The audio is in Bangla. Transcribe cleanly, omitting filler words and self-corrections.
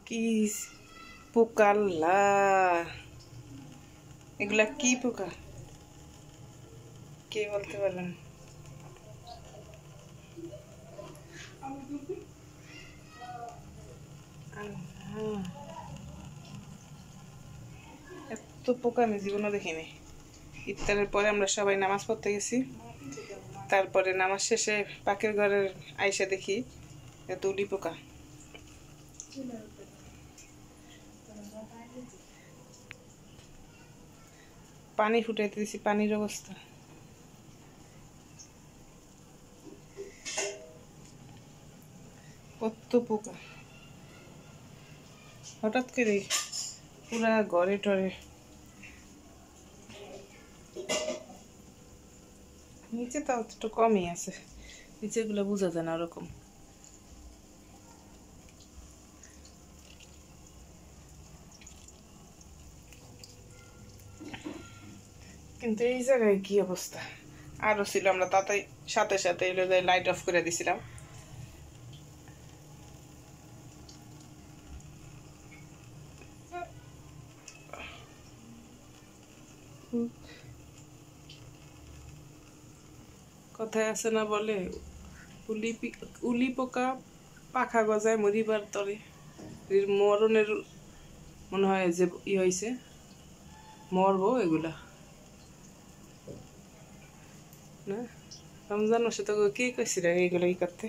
কি পোকা লা, এগুলা কি পোকা কে বলতে পারেন? এত পোকা আমি জীবনে দেখিনি। ইফতারের পরে আমরা সবাই নামাজ পড়তে গেছি, তারপরে নামাজ শেষে পাখির ঘরের আইসা দেখি এত উলি পোকা। পানি ফুটাইতে দিছি, পানির অবস্থা কত পোকা। হঠাৎ করে পুরা ঘরে টরে, নিচে তাও একটু কমই আছে, নিচেগুলো বোঝা যায় না ওরকম। কিন্তু এই জায়গায় কি অবস্থা আরো ছিল, আমরা তাতে সাথে সাথে লাইট অফ করে দিছিলাম। কথায় আছে না বলে, উলি পোকা পাখা গজায় মরিবার তরে, মরণের মনে হয় যে হয়েছে, মরবো এগুলা না। রমজান মাসে তো কে কইছিল এইগুলো ই করতে।